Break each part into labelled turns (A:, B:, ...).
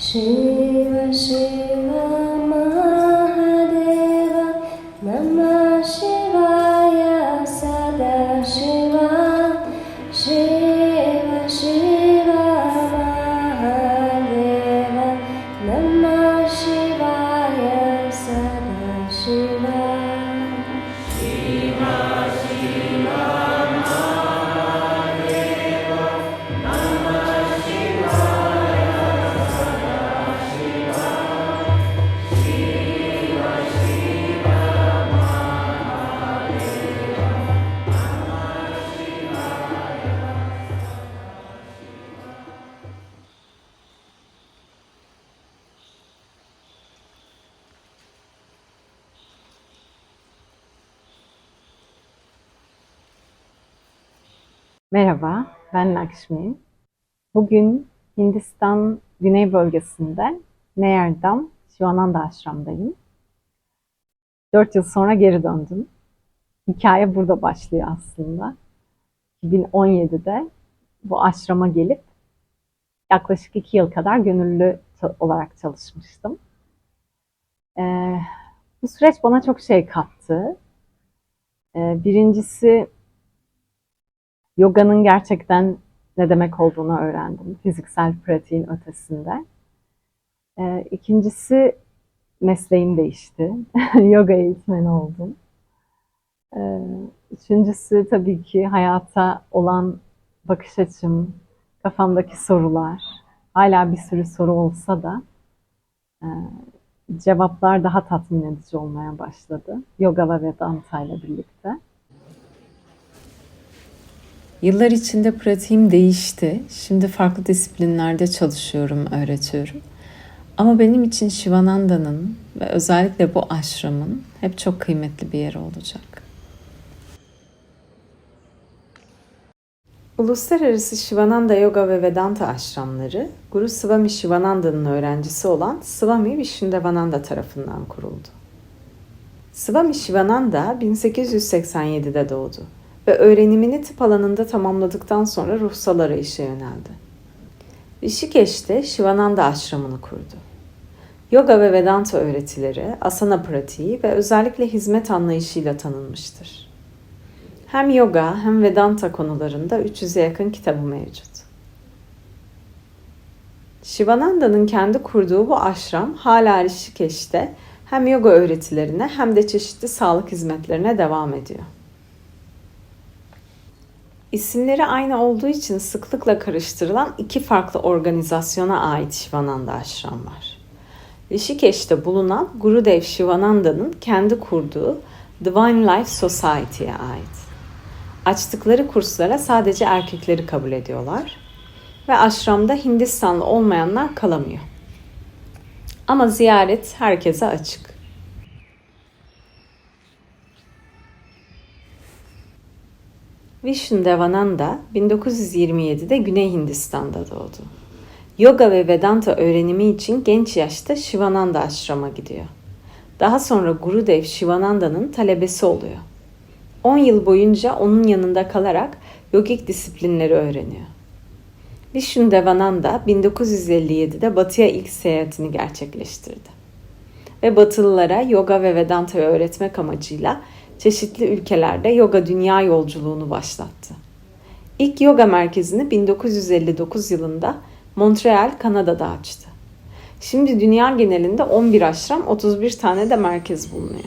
A: Shiva Shiva Mahadeva Namah Shivaya Sada Shiva Shiva Shiva Mahadeva Namah Shivaya Sada Shiva
B: Merhaba, ben Lakshmi. Bugün Hindistan Güney bölgesinde Nayardam Shivananda Ashram'dayım. 4 yıl sonra geri döndüm. Hikaye burada başlıyor aslında. 2017'de bu ashrama gelip yaklaşık 2 yıl kadar gönüllü olarak çalışmıştım. Bu süreç bana çok şey kattı. Birincisi, yoganın gerçekten ne demek olduğunu öğrendim. Fiziksel pratiğin ötesinde. İkincisi, mesleğim değişti. Yoga eğitmeni oldum. Üçüncüsü tabii ki hayata olan bakış açım, kafamdaki sorular. Hala bir sürü soru olsa da cevaplar daha tatmin edici olmaya başladı. Yoga ve Vedanta ile birlikte.
C: Yıllar içinde pratiğim değişti. Şimdi farklı disiplinlerde çalışıyorum, öğretiyorum. Ama benim için Shivananda'nın ve özellikle bu ashramın hep çok kıymetli bir yeri olacak. Uluslararası Shivananda Yoga ve Vedanta ashramları, Guru Swami Shivananda'nın öğrencisi olan Swami Vishnudevananda tarafından kuruldu. Swami Shivananda 1887'de doğdu ve öğrenimini tıp alanında tamamladıktan sonra ruhsal arayışa yöneldi. Rishikesh'te Shivananda Ashram'ını kurdu. Yoga ve Vedanta öğretileri, asana pratiği ve özellikle hizmet anlayışıyla tanınmıştır. Hem yoga hem Vedanta konularında 300'e yakın kitabı mevcut. Shivananda'nın kendi kurduğu bu ashram hala Rishikesh'te hem yoga öğretilerine hem de çeşitli sağlık hizmetlerine devam ediyor. İsimleri aynı olduğu için sıklıkla karıştırılan 2 farklı organizasyona ait Shivananda Ashram var. Rishikesh'te bulunan Gurudev Shivananda'nın kendi kurduğu Divine Life Society'ye ait. Açtıkları kurslara sadece erkekleri kabul ediyorlar ve ashramda Hindistanlı olmayanlar kalamıyor. Ama ziyaret herkese açık. Vishnudevananda 1927'de Güney Hindistan'da doğdu. Yoga ve Vedanta öğrenimi için genç yaşta Shivananda Ashram'a gidiyor. Daha sonra Gurudev Shivananda'nın talebesi oluyor. 10 yıl boyunca onun yanında kalarak yogik disiplinleri öğreniyor. Vishnudevananda 1957'de Batı'ya ilk seyahatini gerçekleştirdi. Ve Batılılara yoga ve Vedanta'yı öğretmek amacıyla çeşitli ülkelerde yoga dünya yolculuğunu başlattı. İlk yoga merkezini 1959 yılında Montreal, Kanada'da açtı. Şimdi dünya genelinde 11 ashram, 31 tane de merkez bulunuyor.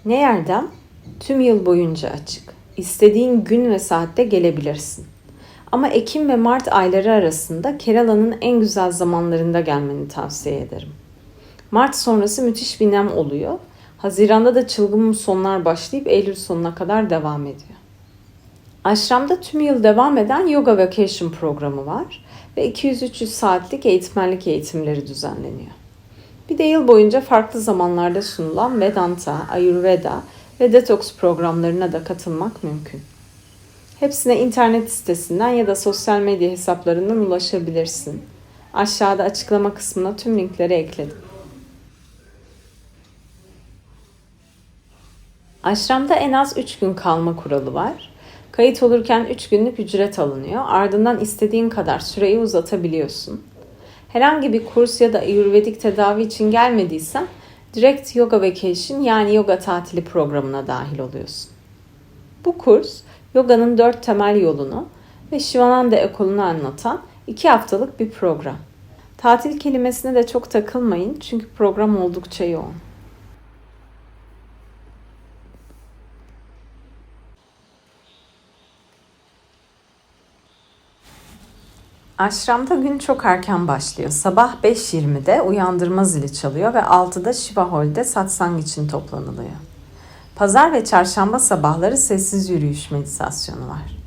C: Nayardam tüm yıl boyunca açık. İstediğin gün ve saatte gelebilirsin. Ama Ekim ve Mart ayları arasında Kerala'nın en güzel zamanlarında gelmeni tavsiye ederim. Mart sonrası müthiş bir nem oluyor. Haziran'da da çılgın musonlar başlayıp Eylül sonuna kadar devam ediyor. Ashram'da tüm yıl devam eden Yoga Vacation programı var ve 200-300 saatlik eğitmenlik eğitimleri düzenleniyor. Bir de yıl boyunca farklı zamanlarda sunulan Vedanta, Ayurveda ve Detox programlarına da katılmak mümkün. Hepsine internet sitesinden ya da sosyal medya hesaplarından ulaşabilirsin. Aşağıda açıklama kısmına tüm linkleri ekledim. Aşramda en az 3 gün kalma kuralı var. Kayıt olurken 3 günlük ücret alınıyor. Ardından istediğin kadar süreyi uzatabiliyorsun. Herhangi bir kurs ya da Ayurvedik tedavi için gelmediysen direkt Yoga Vacation yani yoga tatili programına dahil oluyorsun. Bu kurs yoganın 4 temel yolunu ve Shivananda ekolunu anlatan 2 haftalık bir program. Tatil kelimesine de çok takılmayın çünkü program oldukça yoğun. Aşramda gün çok erken başlıyor. Sabah 5:20'de uyandırma zili çalıyor ve 6'da Shiva Hall'de satsang için toplanılıyor. Pazar ve çarşamba sabahları sessiz yürüyüş meditasyonu var.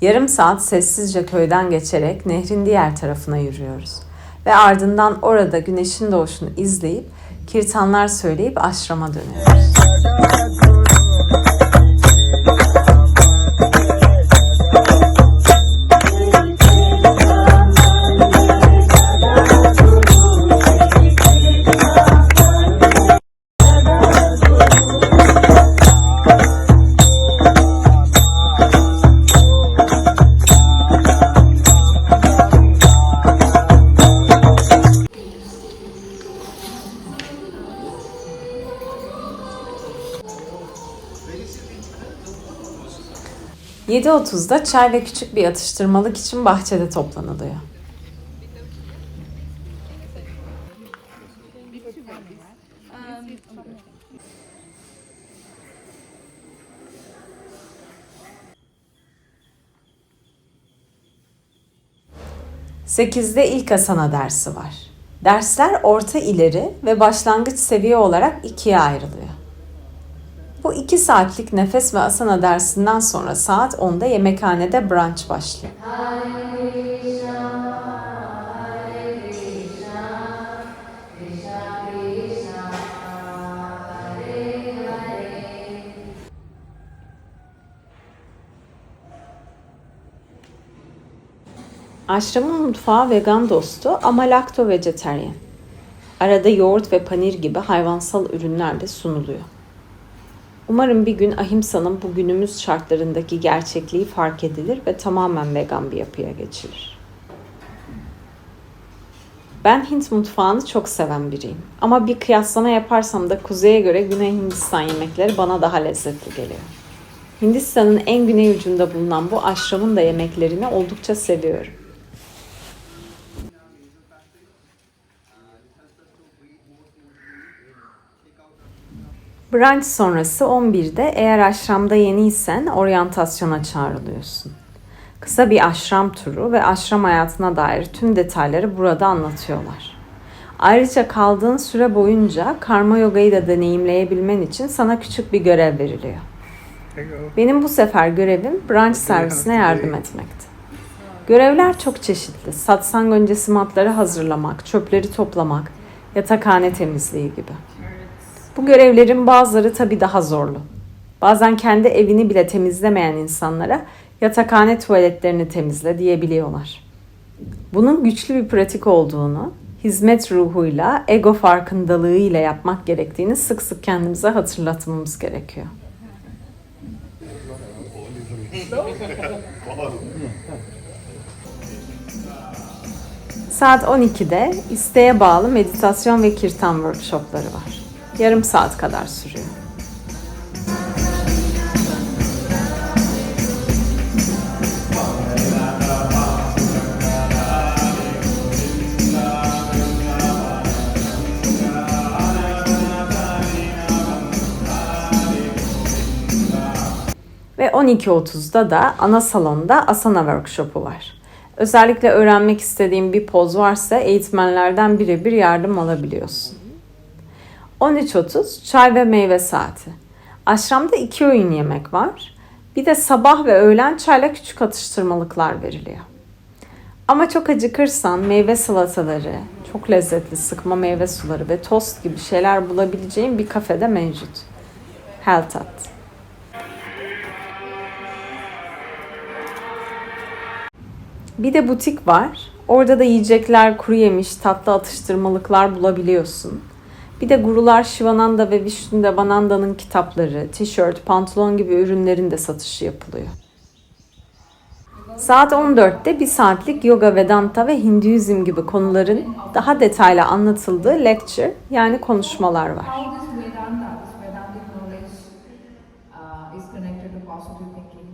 C: Yarım saat sessizce köyden geçerek nehrin diğer tarafına yürüyoruz. Ve ardından orada güneşin doğuşunu izleyip kirtanlar söyleyip aşrama dönüyoruz. ...7:30'da çay ve küçük bir atıştırmalık için bahçede toplanılıyor. ...8'de ilk asana dersi var. Dersler orta ileri ve başlangıç seviye olarak ikiye ayrılıyor. Bu 2 saatlik nefes ve asana dersinden sonra saat 10'da yemekhanede brunch başlıyor. Aşramın mutfağı vegan dostu ama lakto vejetaryen. Arada yoğurt ve panir gibi hayvansal ürünler de sunuluyor. Umarım bir gün ahimsa'nın bu günümüz şartlarındaki gerçekliği fark edilir ve tamamen vegan bir yapıya geçilir. Ben Hint mutfağını çok seven biriyim. Ama bir kıyaslama yaparsam da kuzeye göre Güney Hindistan yemekleri bana daha lezzetli geliyor. Hindistan'ın en güney ucunda bulunan bu aşramın da yemeklerini oldukça seviyorum. Brunch sonrası 11'de eğer aşramda yeniysen oryantasyona çağrılıyorsun. Kısa bir aşram turu ve aşram hayatına dair tüm detayları burada anlatıyorlar. Ayrıca kaldığın süre boyunca karma yogayı da deneyimleyebilmen için sana küçük bir görev veriliyor. Benim bu sefer görevim brunch servisine yardım etmekti. Görevler çok çeşitli. Satsang öncesi matları hazırlamak, çöpleri toplamak, yatakhane temizliği gibi. Bu görevlerin bazıları tabii daha zorlu. Bazen kendi evini bile temizlemeyen insanlara yatakhane tuvaletlerini temizle diyebiliyorlar. Bunun güçlü bir pratik olduğunu, hizmet ruhuyla, ego farkındalığıyla yapmak gerektiğini sık sık kendimize hatırlatmamız gerekiyor. Saat 12'de isteğe bağlı meditasyon ve kirtan workshopları var. Yarım saat kadar sürüyor. Ve 12:30'da da ana salonda asana workshopu var. Özellikle öğrenmek istediğin bir poz varsa eğitmenlerden birebir yardım alabiliyorsun. 13:30 çay ve meyve saati. Aşramda 2 öğün yemek var. Bir de sabah ve öğlen çayla küçük atıştırmalıklar veriliyor. Ama çok acıkırsan meyve salataları, çok lezzetli sıkma meyve suları ve tost gibi şeyler bulabileceğin bir kafede mevcut. Heltat. Bir de butik var. Orada da yiyecekler, kuru yemiş, tatlı atıştırmalıklar bulabiliyorsun. Bir de Gurular Shivananda ve Vishnudevananda'nın kitapları, tişört, pantolon gibi ürünlerin de satışı yapılıyor. Saat 14'te 1 saatlik yoga, Vedanta ve Hinduizm gibi konuların daha detaylı anlatıldığı lecture yani konuşmalar var.
D: How this Vedanta, this Vedantic knowledge is connected to positive thinking.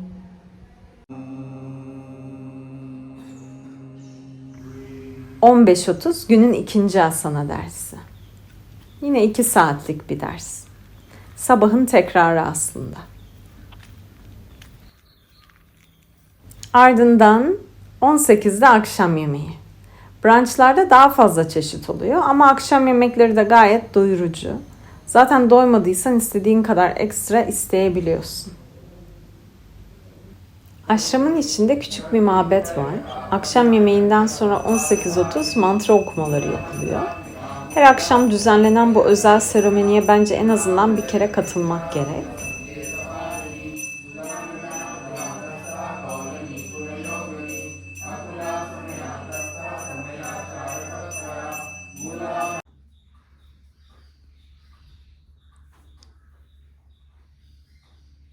C: 15.30 günün ikinci asana dersi. Yine 2 saatlik bir ders. Sabahın tekrarı aslında. Ardından 18'de akşam yemeği. Brunchlarda daha fazla çeşit oluyor ama akşam yemekleri de gayet doyurucu. Zaten doymadıysan istediğin kadar ekstra isteyebiliyorsun. Aşramın içinde küçük bir mabet var. Akşam yemeğinden sonra 18.30 mantra okumaları yapılıyor. Her akşam düzenlenen bu özel seremoniye bence en azından bir kere katılmak gerek.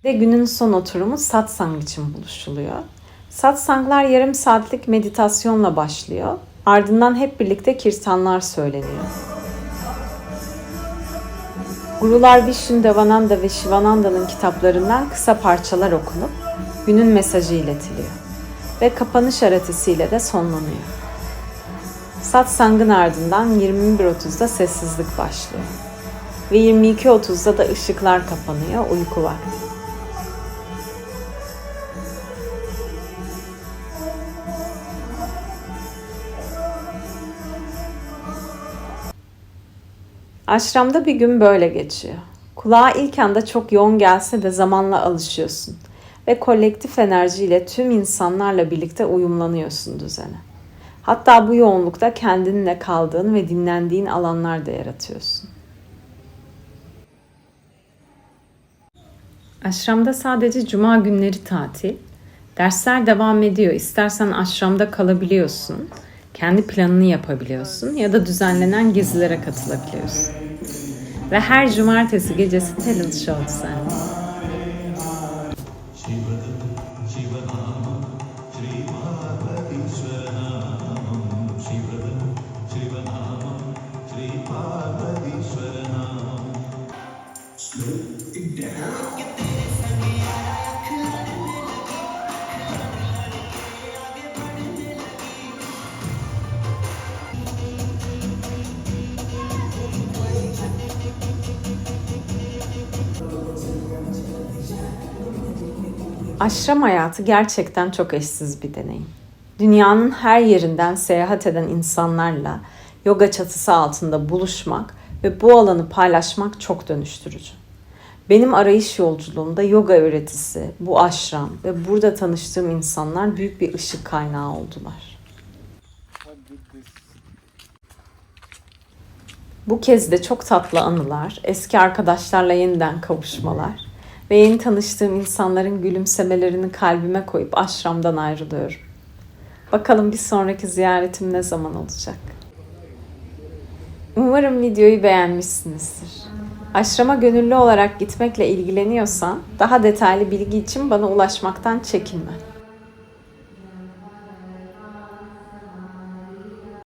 C: Ve günün son oturumu satsang için buluşuluyor. Satsanglar yarım saatlik meditasyonla başlıyor. Ardından hep birlikte kirtanlar söyleniyor. Gurular Vishnudevananda ve Shivananda'nın kitaplarından kısa parçalar okunup günün mesajı iletiliyor. Ve kapanış aratisiyle de sonlanıyor. Satsangın ardından 21.30'da sessizlik başlıyor. Ve 22.30'da da ışıklar kapanıyor, uyku vakti. Aşramda bir gün böyle geçiyor. Kulağa ilk anda çok yoğun gelse de zamanla alışıyorsun ve kolektif enerjiyle tüm insanlarla birlikte uyumlanıyorsun düzene. Hatta bu yoğunlukta kendinle kaldığın ve dinlendiğin alanlar da yaratıyorsun. Aşramda sadece cuma günleri tatil. Dersler devam ediyor. İstersen aşramda kalabiliyorsun. Kendi planını yapabiliyorsun ya da düzenlenen gezilere katılabiliyorsun. Ve her cumartesi gecesi talent show düzenleniyor. Aşram hayatı gerçekten çok eşsiz bir deneyim. Dünyanın her yerinden seyahat eden insanlarla yoga çatısı altında buluşmak ve bu alanı paylaşmak çok dönüştürücü. Benim arayış yolculuğumda yoga öğretisi, bu aşram ve burada tanıştığım insanlar büyük bir ışık kaynağı oldular. Bu kez de çok tatlı anılar, eski arkadaşlarla yeniden kavuşmalar ve yeni tanıştığım insanların gülümsemelerini kalbime koyup aşramdan ayrılıyorum. Bakalım bir sonraki ziyaretim ne zaman olacak? Umarım videoyu beğenmişsinizdir. Aşrama gönüllü olarak gitmekle ilgileniyorsan daha detaylı bilgi için bana ulaşmaktan çekinme.